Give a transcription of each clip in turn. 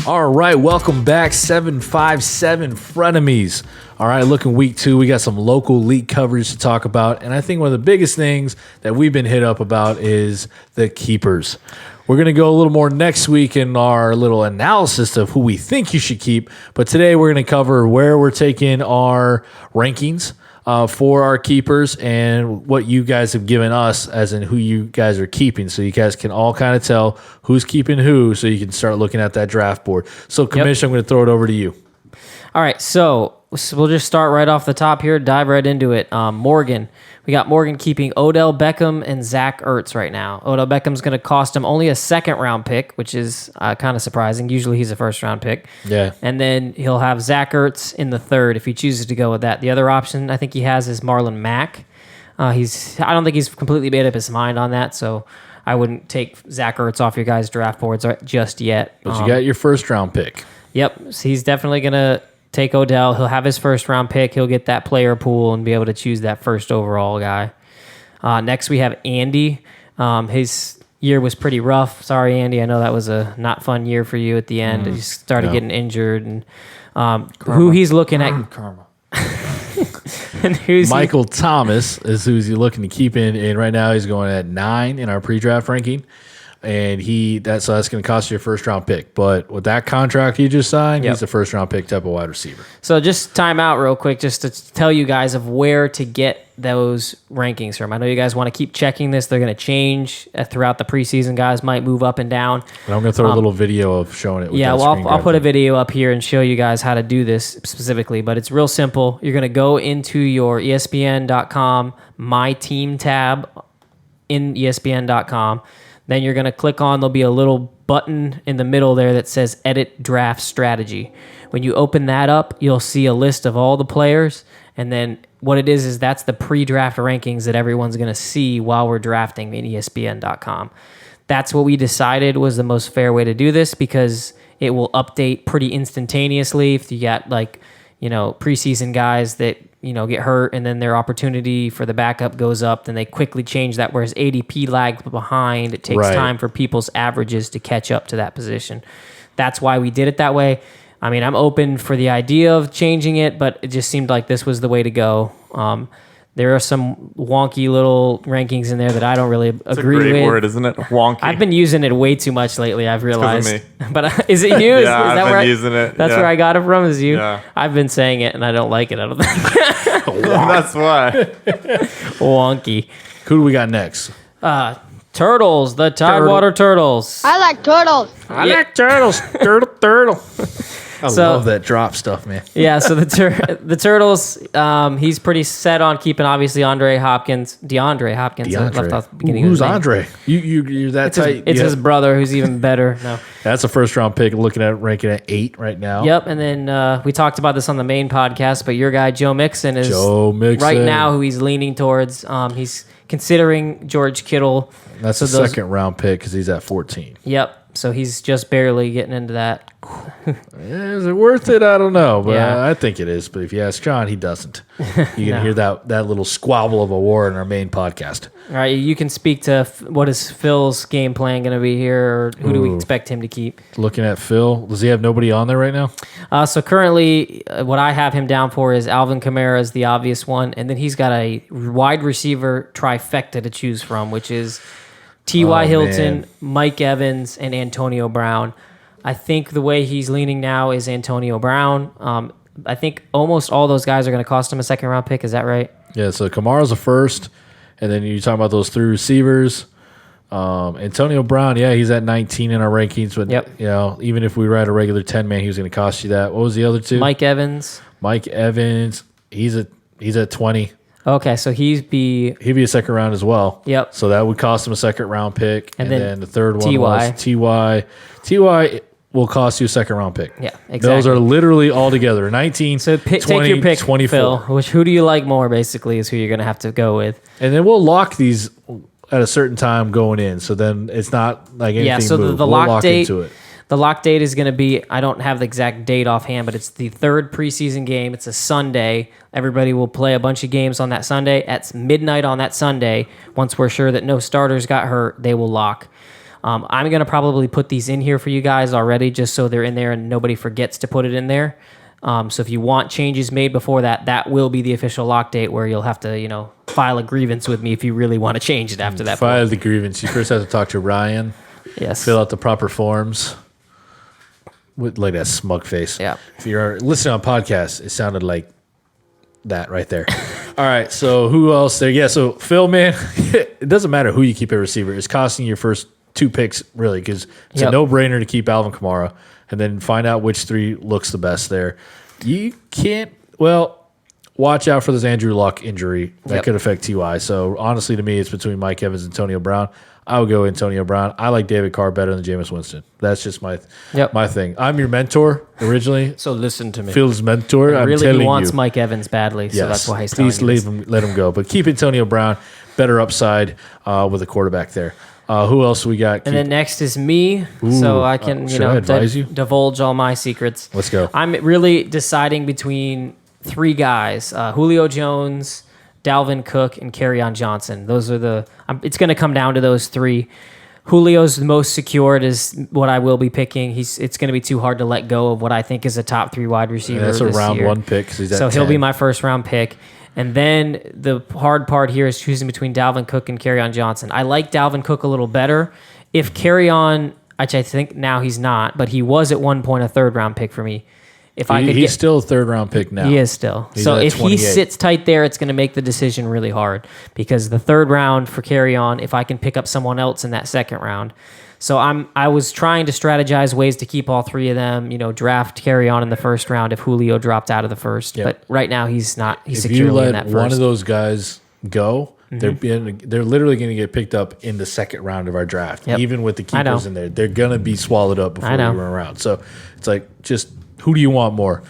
All right, welcome back, 757 frenemies. All right, looking week 2, we got some local league coverage to talk about, and I think one of the biggest things that we've been hit up about is the keepers. We're going to go a little more next week in our little analysis of who we think you should keep, but today we're going to cover where we're taking our rankings for our keepers and what you guys have given us as in who you guys are keeping, so you guys can all kind of tell who's keeping who, so you can start looking at that draft board. So, Commissioner, I'm going to throw it over to you. All right, so we'll just start right off the top here, dive right into it. Morgan. We got Morgan keeping Odell Beckham and Zach Ertz right now. Odell Beckham's going to cost him only a second-round pick, which is kind of surprising. Usually he's a first-round pick. Yeah. And then he'll have Zach Ertz in the third if he chooses to go with that. The other option I think he has is Marlon Mack. I don't think he's completely made up his mind on that, so I wouldn't take Zach Ertz off your guys' draft boards just yet. But you got your first-round pick. Yep, so he's definitely going to take Odell. He'll have his first round pick. He'll get that player pool and be able to choose that first overall guy. Next, we have Andy. His year was pretty rough. Sorry, Andy. I know that was a not fun year for you at the end. He started getting injured. And who he's looking at. Karma. And who's Michael Thomas is who he's looking to keep in. And right now he's going at 9 in our pre-draft ranking. And so that's going to cost you a first-round pick. But with that contract he just signed, he's a first-round pick type of wide receiver. So just time out real quick just to tell you guys of where to get those rankings from. I know you guys want to keep checking this. They're going to change throughout the preseason. Guys might move up and down. And I'm going to throw a little video of showing it. With I'll put a video up here and show you guys how to do this specifically. But it's real simple. You're going to go into your ESPN.com My Team tab in ESPN.com. Then you're going to click on, there'll be a little button in the middle there that says Edit Draft Strategy. When you open that up, you'll see a list of all the players. And then what it is that's the pre-draft rankings that everyone's going to see while we're drafting in ESPN.com. That's what we decided was the most fair way to do this because it will update pretty instantaneously. If you got preseason guys that get hurt and then their opportunity for the backup goes up, then they quickly change that, whereas ADP lags behind. It takes time for people's averages to catch up to that position. That's why we did it that way. I mean, I'm open for the idea of changing it, but it just seemed like this was the way to go. There are some wonky little rankings in there that I don't really agree with. It's a great word, isn't it? Wonky. I've been using it way too much lately, I've realized. It's 'cause of me. But is it you? Yeah, I've been using it. That's where I got it from, is you? Yeah. I've been saying it, and I don't like it. I don't think. That's why. Wonky. Who do we got next? Turtles, the Tidewater Turtles. I like turtles. I like turtles. Turtle. I love that drop stuff, man. Yeah, so the Turtles, he's pretty set on keeping, obviously, DeAndre Hopkins. Left off the beginning. Who's of the name. Andre? You're that tight. It's his brother, who's even better. No, that's a first-round pick, looking at ranking at 8 right now. Yep, and then we talked about this on the main podcast, but your guy, Joe Mixon, is right now who he's leaning towards. He's considering George Kittle. That's a second-round pick because he's at 14. Yep. So he's just barely getting into that. Is it worth it? I don't know, but Yeah. I think it is. But if you ask John, he doesn't. You can hear that little squabble of a war in our main podcast. All right, you can speak to what is Phil's game plan going to be here, or who do we expect him to keep? Looking at Phil, does he have nobody on there right now? So currently, what I have him down for is Alvin Kamara is the obvious one, and then he's got a wide receiver trifecta to choose from, which is T.Y. Hilton, man. Mike Evans, and Antonio Brown. I think the way he's leaning now is Antonio Brown. I think almost all those guys are going to cost him a second-round pick. Is that right? Yeah, so Kamara's a first, and then you're talking about those 3 receivers. Antonio Brown, he's at 19 in our rankings, but even if we were at a regular 10-man, he was going to cost you that. What was the other 2? Mike Evans, he's at 20. Okay, so he'd be a second round as well. Yep. So that would cost him a second round pick. And then the third one T.Y. was T.Y. T.Y. will cost you a second round pick. Yeah, exactly. Those are literally all together 19, so 20, take your pick, 24. Phil. Who do you like more, basically, is who you're going to have to go with. And then we'll lock these at a certain time going in. So then it's not like anything so moved. the we'll lock lock date, into it. The lock date is going to be, I don't have the exact date offhand, but it's the third preseason game. It's a Sunday. Everybody will play a bunch of games on that Sunday. At midnight on that Sunday, once we're sure that no starters got hurt, they will lock. I'm going to probably put these in here for you guys already just so they're in there and nobody forgets to put it in there. So if you want changes made before that, that will be the official lock date where you'll have to, file a grievance with me if you really want to change it after that File point. the grievance. You first have to talk to Ryan. Yes. Fill out the proper forms. With like that smug face. Yeah. If you're listening on podcasts, it sounded like that right there. All right. So who else there? Yeah. So Phil, man, it doesn't matter who you keep at receiver. It's costing your first 2 picks really because it's a no-brainer to keep Alvin Kamara and then find out which 3 looks the best there. You can't. Well, watch out for this Andrew Luck injury that could affect Ty. So honestly, to me, it's between Mike Evans and Antonio Brown. I would go Antonio Brown. I like David Carr better than Jameis Winston. That's just my thing. I'm your mentor originally. So listen to me. Phil's mentor. I'm really telling he wants you. Mike Evans badly, so that's why he's telling Please you leave this. him, let him go. But keep Antonio Brown, better upside with a quarterback there. Who else we got? And then next is me, so I can should I advise you? divulge all my secrets. Let's go. I'm really deciding between 3 guys: Julio Jones, Dalvin Cook, and Kerryon Johnson. Those are it's going to come down to those 3. Julio's the most secured is what I will be picking. It's going to be too hard to let go of what I think is a top 3 wide receiver. That's a this round year. 1 pick. So he'll be my first round pick. And then the hard part here is choosing between Dalvin Cook and Kerryon Johnson. I like Dalvin Cook a little better. If Kerryon, which I think now he's not, but he was at one point a 3rd round pick for me. If I could he's still a 3rd round pick now. He is still. He's So at if he 28. sits tight there, it's going to make the decision really hard because the 3rd round for Kerryon, if I can pick up someone else in that 2nd round. So I was trying to strategize ways to keep all 3 of them, draft Kerryon in the 1st round if Julio dropped out of the 1st. Yep. But right now he's not. He's If you securely in let that 1st. one of those guys go, they're literally going to get picked up in the 2nd round of our draft. Yep. Even with the I know. keepers in there, they're going to be swallowed up before I we know. run around. So it's like, just who do you want more?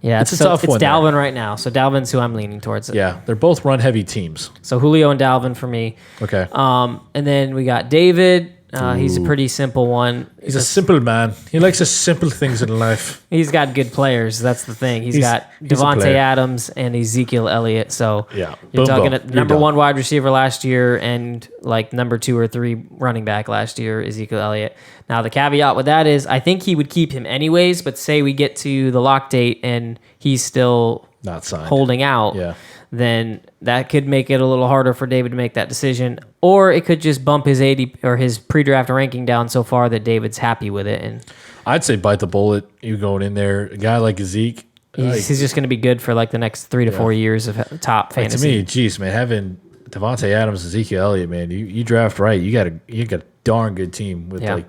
Yeah, It's a tough one It's there. Dalvin right now. So Dalvin's who I'm leaning towards. Yeah, they're both run heavy teams. So Julio and Dalvin for me. Okay. And then we got David. He's a pretty simple one. He's a simple man. He likes the simple things in life. He's got good players. That's the thing. He's got he's a Devontae player. Adams and Ezekiel Elliott. So Yeah. you're Boom, talking boom. at You're number done. 1 wide receiver last year and like number 2 or 3 running back last year, Ezekiel Elliott. Now the caveat with that is I think he would keep him anyways, but say we get to the lock date and he's still Not signed. holding out. Yeah. Then that could make it a little harder for David to make that decision, or it could just bump his 80 or his pre-draft ranking down so far that David's happy with it, and I'd say bite the bullet. You going in there, a guy like Zeke. he's just going to be good for like the next 3 to 4 years of top To fantasy. me, geez, man, having Devontae Adams, Ezekiel Elliott, man, you draft right. You got a darn good team with Yeah.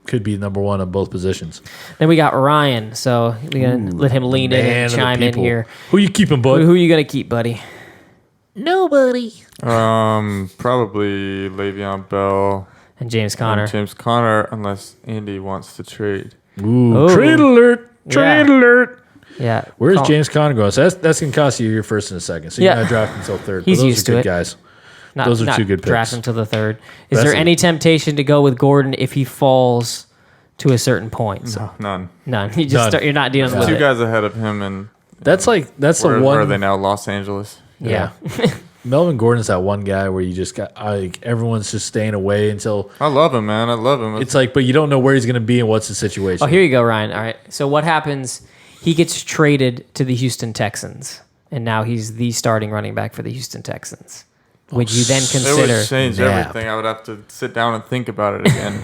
could be number 1 on both positions. Then we got Ryan, so we're gonna let him lean in Man and of the chime in people. here. Who you keeping, bud? Who are you gonna keep, buddy? Nobody. Probably Le'Veon Bell And James Conner. and James Conner, unless Andy wants to trade. Ooh, Oh. trade alert! Trade Yeah. alert! Yeah. Where's Call- James Conner going? So that's gonna cost you your 1st and a 2nd. So you Yeah. gotta draft until 3rd. He's But those used are to good it. guys. Not, Those are not 2 good draft picks. him to the 3rd. Is That's there it. any temptation to go with Gordon if he falls to a certain point? So, None. none. You just None. Start, you're not dealing with Two it. guys ahead of him, and That's the where one. are they now? Los Angeles. Yeah. Melvin Gordon's that one guy where you just got everyone's just staying away until I love him, man. I love him. it's like, but you don't know where he's going to be and what's the situation. Oh, here you go, Ryan. All right. So what happens? He gets traded to the Houston Texans, and now he's the starting running back for the Houston Texans. Would you then It consider? would change Nap. everything. I would have to sit down and think about it again.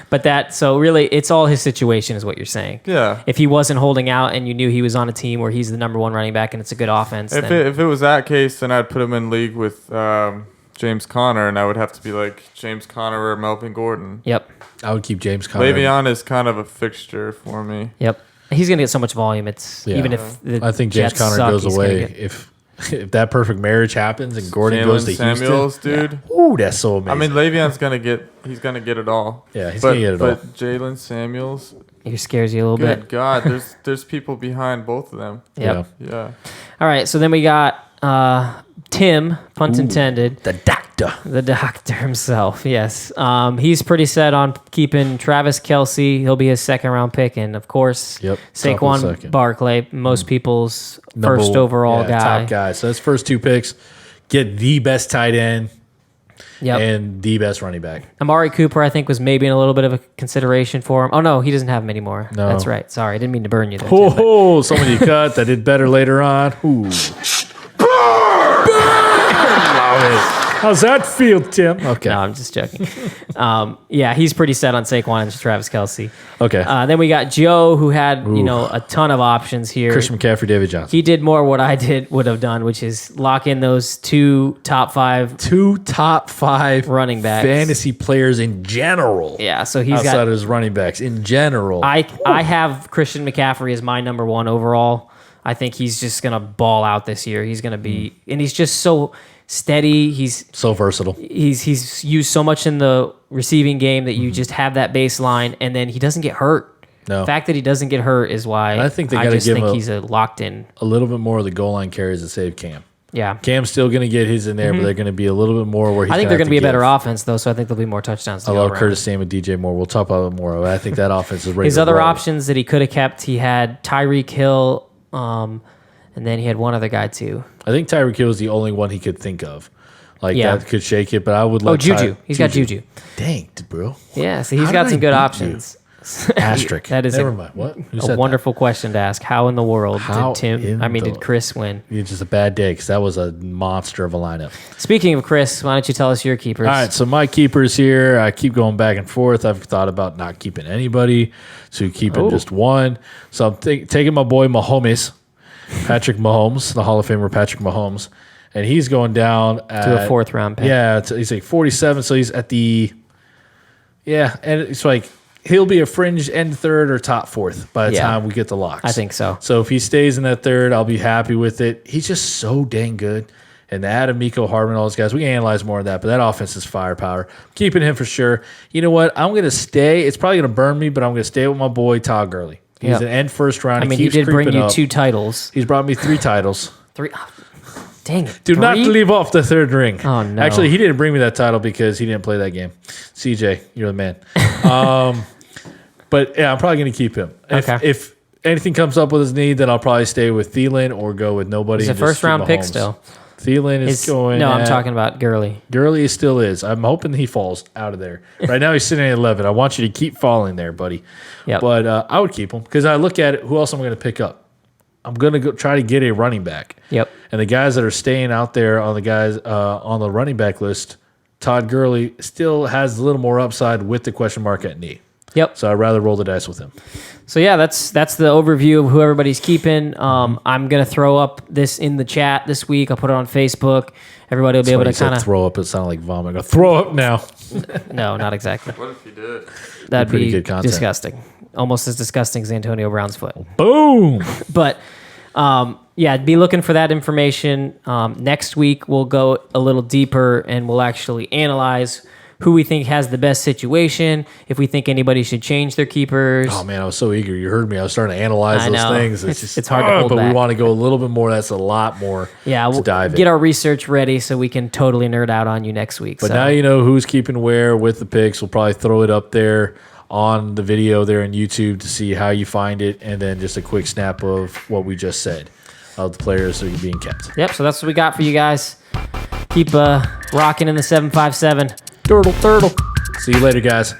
But so really, it's all his situation, is what you're saying. Yeah. If he wasn't holding out and you knew he was on a team where he's the number 1 running back and it's a good offense, If then it was that case, then I'd put him in league with James Conner, and I would have to be like James Conner or Melvin Gordon. yep, I would keep James Conner. Le'Veon is kind of a fixture for me. yep. He's gonna get so much volume. It's Yeah. even if the I think James Jets Conner suck, goes he's gonna away get- if that perfect marriage happens and Gordon goes to Jalen Samuels, Houston. dude. Ooh, that's so amazing. I mean, Le'Veon's gonna get it all. Yeah, he's but, gonna get it all. But Jalen Samuels, It scares you a little good bit. God, there's people behind both of them. Yep. Yeah. All right. So then we got Tim, punt intended. the doctor. The doctor himself, yes. He's pretty set on keeping Travis Kelce. He'll be his 2nd round pick. And, of course, Yep, top of the Saquon second. Barkley, most people's Number- first overall yeah, guy. top guy. So that's first 2 picks. Get the best tight end. Yep. and the best running back. Amari Cooper, I think, was maybe in a little bit of a consideration for him. Oh, no, he doesn't have him anymore. No. That's right. Sorry, I didn't mean to burn you there. Tim, but- Oh, somebody cut that did better later on. Ooh. How's that feel, Tim? Okay. No, I'm just joking. Yeah, he's pretty set on Saquon and Travis Kelce. Okay. Then we got Joe, who had a ton of options here. Christian McCaffrey, David Johnson. He did more what I would have done, which is lock in those 2 top 5 2 top 5 running backs. fantasy players in general. Yeah, so he's outside got. of his running backs in general. I have Christian McCaffrey as my number 1 overall. I think he's just gonna ball out this year. He's gonna be, and he's just so steady. He's so versatile. He's used so much in the receiving game that you just have that baseline, and then he doesn't get hurt. No. The fact that he doesn't get hurt is why I think they got to give him he's a locked in. a little bit more of the goal line carries to save Cam. Yeah. Cam's still going to get his in there, but they're going to be a little bit more where he's I think they're going to be a better offense, though, so I think there'll be more touchdowns. I love Curtis Samuel, DJ Moore. We'll talk about it more. I think that offense is ready. His to other roll. options that he could have kept, he had Tyreek Hill, and then he had one other guy, too. I think Tyreek Hill was the only one he could think of. Like, Yeah. that could shake it, but I would let Juju. He's got Juju. Dang, bro. Yeah, so he's How got did some I good beat options. Asterisk. That is Never mind. What? Who a said wonderful question to ask. How in the world How did in Chris win? that? It's just a bad day because that was a monster of a lineup. Speaking of Chris, why don't you tell us your keepers? All right, so my keepers here, I keep going back and forth. I've thought about not keeping anybody, so keeping just one. So I'm taking my boy Mahomes, Patrick Mahomes, the Hall of Famer Patrick Mahomes, and he's going down to a 4th round pick. Yeah, he's like 47, so he's at the and it's like he'll be a fringe end 3rd or top 4th by the time we get the locks. I think so. So if he stays in that 3rd, I'll be happy with it. He's just so dang good. And the Adam, Miko, Hardman, all those guys, we can analyze more of that, but that offense is firepower. Keeping him for sure. You know what? I'm going to stay. It's probably going to burn me, but I'm going to stay with my boy, Todd Gurley. He's an end 1st round. I mean, he did bring you 2 titles. He's brought me 3 titles. 3. Oh, dang it. Do 3? not leave off the 3rd ring. Oh, no. Actually, he didn't bring me that title because he didn't play that game. CJ, you're the man. But yeah, I'm probably going to keep him. If anything comes up with his need, then I'll probably stay with Thielen or go with nobody. He's a 1st round pick still. Thielen is going. No, I'm talking about Gurley. Gurley still is. I'm hoping he falls out of there. Right now he's sitting at 11. I want you to keep falling there, buddy. Yep. But I would keep him because I look at it. Who else am I going to pick up? I'm going to go try to get a running back. Yep. And the guys that are staying out there on the guys on the running back list, Todd Gurley still has a little more upside with the question mark at knee. Yep. So I'd rather roll the dice with him. So yeah, that's the overview of who everybody's keeping. I'm gonna throw up this in the chat this week. I'll put it on Facebook. Everybody will be able to kind of throw up. It sounded like vomit. Go throw up now. No, not exactly. What if you did? That'd Pretty be good content. disgusting. Almost as disgusting as Antonio Brown's foot. Boom. But yeah, be looking for that information. Next week we'll go a little deeper and we'll actually analyze who we think has the best situation, if we think anybody should change their keepers. Oh man, I was so eager. You heard me. I was starting to analyze I those know. things. It's hard to hold but back. we want to go a little bit more. That's a lot more. Yeah, to we'll dive get in. our research ready so we can totally nerd out on you next week. But so. now you know who's keeping where with the picks. We'll probably throw it up there on the video there on YouTube to see how you find it, and then just a quick snap of what we just said of the players that are being kept. Yep, so that's what we got for you guys. Keep rocking in the 757. Turtle. See you later, guys.